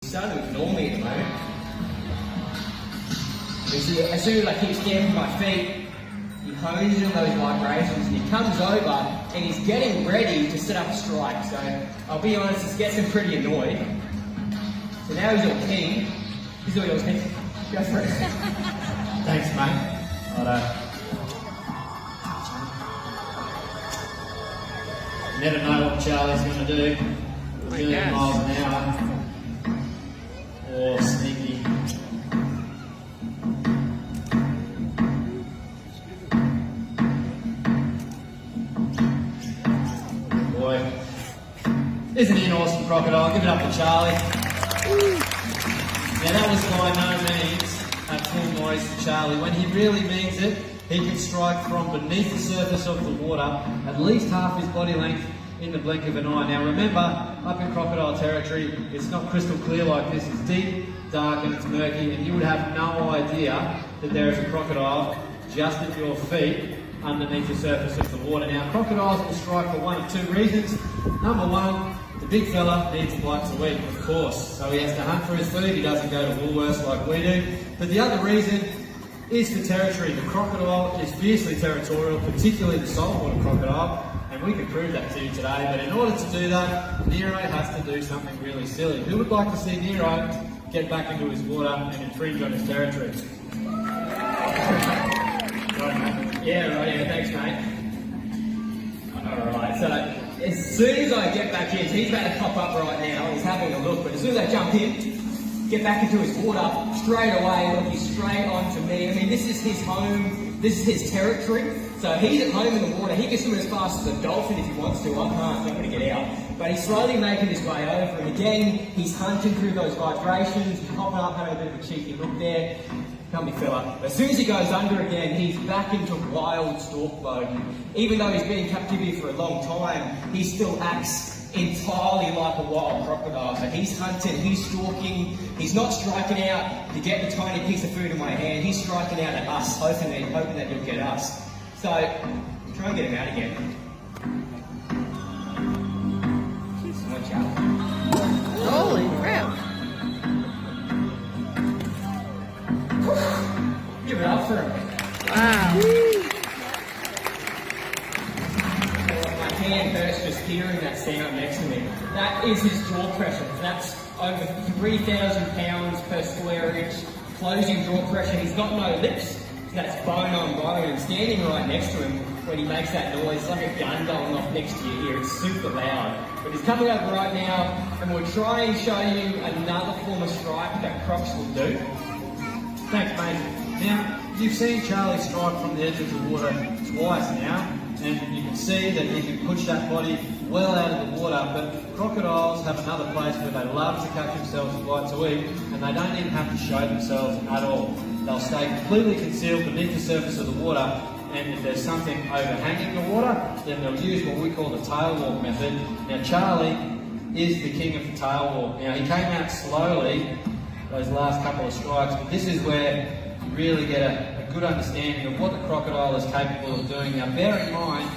He's starting to ignore me at the moment. As soon as I keep stamping my feet, he hones in on those vibrations and he comes over and he's getting ready to set up a strike. So I'll be honest, this gets him pretty annoyed. So now he's all keen. He's all yours, Nick. Go for it. Thanks, mate. Righto. Never know what Charlie's going to do. A million miles an hour. Or sneaky. Boy. Isn't he an awesome crocodile? Give it up for Charlie. Now that was by no means a full noise to Charlie. When he really means it, he can strike from beneath the surface of the water, at least half his body length in the blink of an eye. Now remember, up in crocodile territory, it's not crystal clear like this. It's deep, dark and it's murky, and you would have no idea that there is a crocodile just at your feet underneath the surface of the water. Now crocodiles will strike for one of two reasons. Number one, the big fella needs what to eat, of course, so he has to hunt for his food. He doesn't go to Woolworths like we do. But the other reason is for territory. The crocodile is fiercely territorial, particularly the saltwater crocodile, and we can prove that to you today. But in order to do that, Nero has to do something really silly. Who would like to see Nero get back into his water and infringe on his territory? Yeah, right, yeah, thanks, mate. Alright, so as soon as I get back in, so he's about to pop up right now, he's having a look, but as soon as I jump in, get back into his water, straight away, look, he's straight on to me. I mean, this is his home, this is his territory, so he's at home in the water. He can swim as fast as a dolphin if he wants to. I can't, I'm not going to get out. But he's slowly making his way over, and again, he's hunting through those vibrations, popping up, having a bit of a cheeky look there. Come me fella. As soon as he goes under again, he's back into wild stalk mode. Even though he's been in captivity for a long time, he still acts entirely like a wild crocodile. So he's hunting, he's stalking, he's not striking out to get the tiny piece of food in my hand, he's striking out at us, hoping that he'll get us. So, try and get him out again. Watch out. Holy crap. Give it up for him. Wow. My hand hurts just hearing that sound next to me. That is his jaw pressure. That's over 3,000 pounds per square inch closing jaw pressure. He's got no lips. So that's bone on bone. And standing right next to him when he makes that noise, it's like a gun going off next to your ear. It's super loud. But he's coming over right now, and we'll try and show you another form of strike that crocs will do. Thanks, mate. Now, you've seen Charlie strike from the edge of the water twice now, and you can see that he can push that body well out of the water, but crocodiles have another place where they love to catch themselves with what to eat, and they don't even have to show themselves at all. They'll stay completely concealed beneath the surface of the water, and if there's something overhanging the water, then they'll use what we call the tail walk method. Now, Charlie is the king of the tail walk. Now, he came out slowly those last couple of strikes, but this is where you really get a good understanding of what the crocodile is capable of doing. Now bear in mind,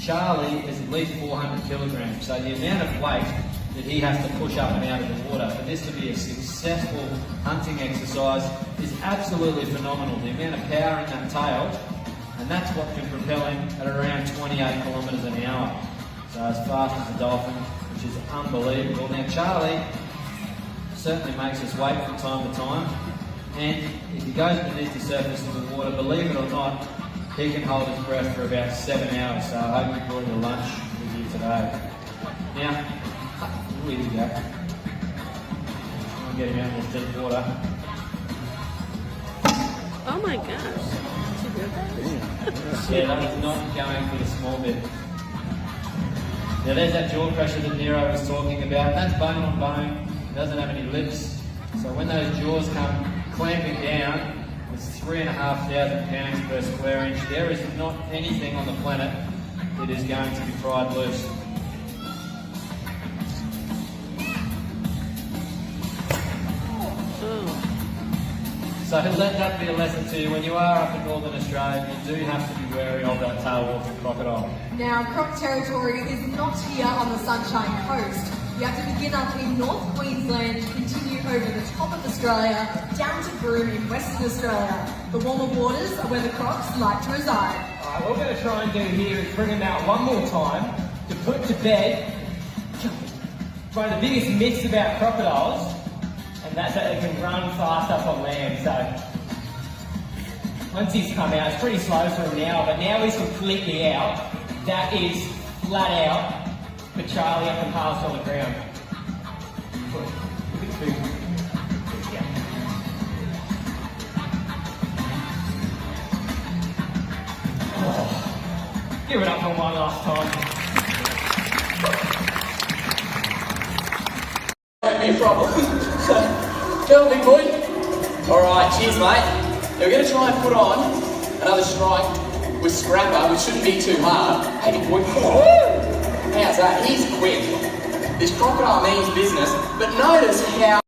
Charlie is at least 400 kilograms, so the amount of weight that he has to push up and out of the water for this to be a successful hunting exercise is absolutely phenomenal. The amount of power in that tail, and that's what can propel him at around 28 kilometres an hour. So as fast as a dolphin, which is unbelievable. Now Charlie certainly makes us wait from time to time, and if he goes beneath the surface of the water, believe it or not, he can hold his breath for about 7 hours. So I hope you brought your lunch with you today. Now, where you go? I'll get him out in this deep water. Oh my gosh. Yeah, that was not going for the small bit. Now there's that jaw pressure that Nero was talking about. That's bone on bone. It doesn't have any lips. So when those jaws come clamping down, it's 3,500 pounds per square inch. There is not anything on the planet that is going to be pried loose. So let that be a lesson to you. When you are up in Northern Australia, you do have to be wary of that tail-walking crocodile. Now, croc territory is not here on the Sunshine Coast. You have to begin up in North Queensland, continue Australia down to Broome in Western Australia. The warmer waters are where the crocs like to reside. Alright, what we're going to try and do here is bring them out one more time to put to bed one of the biggest myths about crocodiles, and that's that they can run fast up on land. So once he's come out, it's pretty slow for him now, but now he's completely out. That is flat out for Charlie up and past on the ground. Oh, give it up for one last time. Won't be a problem. Tell me, boy. Alright, cheers, mate. Now we're going to try and put on another strike with Scrapper, which shouldn't be too hard. Hey, boy. How's that? He's quick. This crocodile means business, but notice how...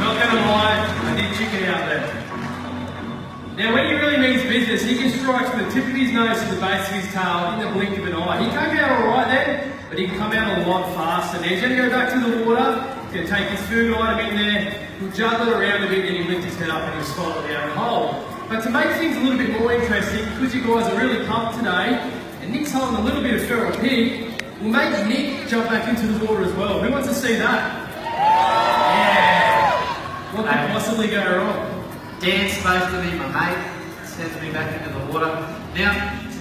Not gonna lie, I did chicken out there. Now when he really means business, he can strike from the tip of his nose to the base of his tail in the blink of an eye. He came out alright then, but he can come out a lot faster. Now he's going to go back to the water, he's going to take his food item in there, he'll juggle it around a bit, then he'll lift his head up and he'll swallow it down the hole. But to make things a little bit more interesting, because you guys are really pumped today, and Nick's holding a little bit of feral pig, we'll make Nick jump back into the water as well. Who wants to see that? Yeah! What could possibly go wrong? Dan's supposed to be my mate, sends me back into the water. Now,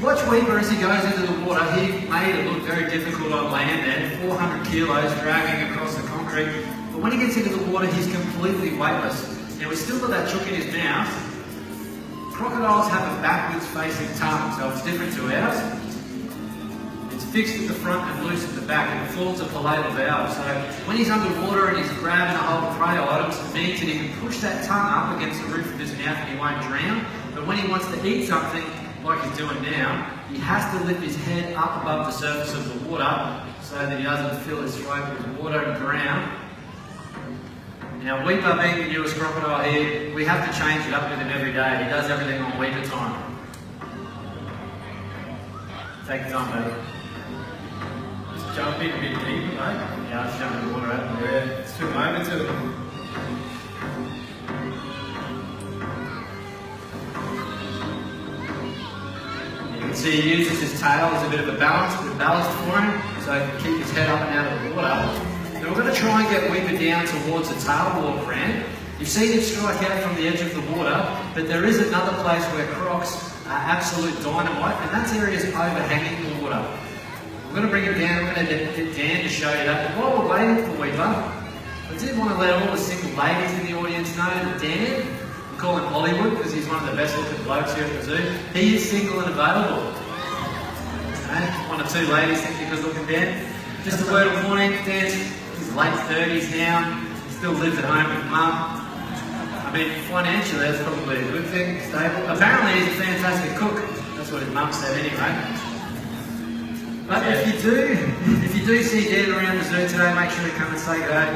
watch Weaver as he goes into the water. He made it look very difficult on land then, 400 kilos dragging across the concrete. But when he gets into the water, he's completely weightless. Now, we've still got that chook in his mouth. Crocodiles have a backwards facing tongue, so it's different to ours. It's fixed at the front and loose at the back, and it forms a palatal valve. So when he's underwater and he's grabbing a hold of prey items, it means that he can push that tongue up against the roof of his mouth and he won't drown. But when he wants to eat something, like he's doing now, he has to lift his head up above the surface of the water so that he doesn't fill his throat with water and drown. Now, Weeper being the newest crocodile here, we have to change it up with him every day. He does everything on Weeper time. Take your time, baby. Just jump in a bit deeper, mate. Yeah, I'll jump in the water out. Yeah, it's too moment to it. You can see he uses his tail as a bit of a ballast for him, so he can keep his head up and out of the water. Now we're going to try and get Weaver down towards the tail walk ramp. You've seen him strike out from the edge of the water, but there is another place where crocs are absolute dynamite, and that's areas overhanging the water. We're going to bring him down, we're going to get Dan to show you that. But while we're waiting for Weaver, I did want to let all the single ladies in the audience know that Dan, we call him Hollywood because he's one of the best looking blokes here at the zoo, he is single and available. Okay? One or two ladies think you're good looking, Dan. Just a word of warning, Dan's his late 30s now, he still lives at home with mum. I mean, financially that's probably a good thing, stable. Apparently he's a fantastic cook, that's what his mum said anyway. But if you do see Dan around the zoo today, make sure you come and say good day.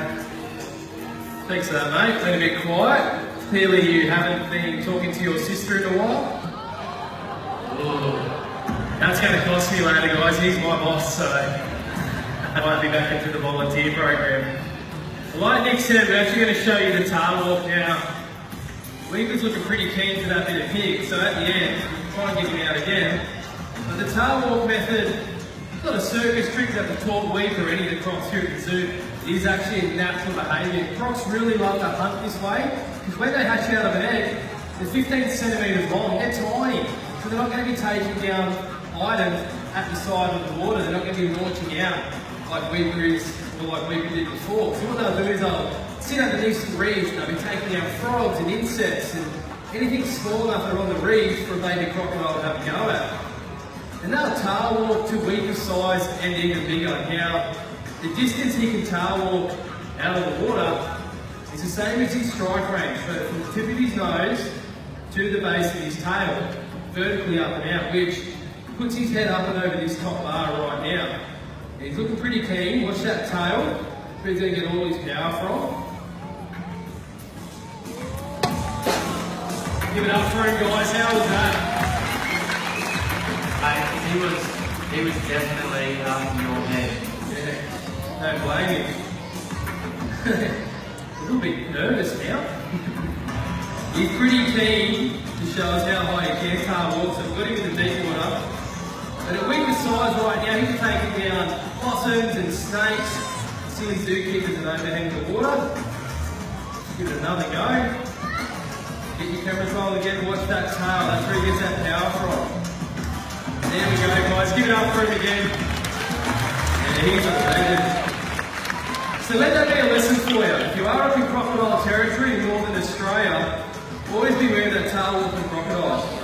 Thanks for that, mate. Been a bit quiet. Clearly you haven't been talking to your sister in a while. Ooh. That's going to cost me later, guys. He's my boss, so I might be back into the volunteer program. Like Nick said, we're actually going to show you the tail walk now. Weaver's looking pretty keen for that bit of pig, so at the end, we'll try and get him out again. But the tail walk method, it's not a circus trick that the taught Weaver or any of the crocs here at the zoo. It is actually a natural behaviour. Crocs really love to hunt this way, because when they hatch out of an egg, they're 15 centimetres long, they're tiny, so they're not going to be taking down items at the side of the water, they're not going to be launching out like Weaver is, or like Weaver did before. So what they'll do is they'll sit underneath some reefs and they'll be taking out frogs and insects and anything small enough that are on the reef for a baby crocodile to have a go at. And they'll tail walk to Weaver's size and even bigger. Now, the distance he can tail walk out of the water is the same as his strike range, but from the tip of his nose to the base of his tail, vertically up and out, which puts his head up and over this top bar right now. And he's looking pretty keen. Watch that tail, where he's going to get all his power from. Give it up for him, guys. How was that? He was definitely up in your head. Yeah, don't blame him. little bit nervous now. He's pretty keen to show us how high he can tail walk, so we've got him in the deep water. But at weaker size right now, he can take it down possums and snakes, silly zookeepers and overhang the water. Give it another go. Get your camera roll again, watch that tail, that's where he gets that power from. There we go guys, give it up for him again. And he's a legend. So let that be a lesson for you. If you are up in crocodile territory in Northern Australia, always beware of that tail walking crocodiles.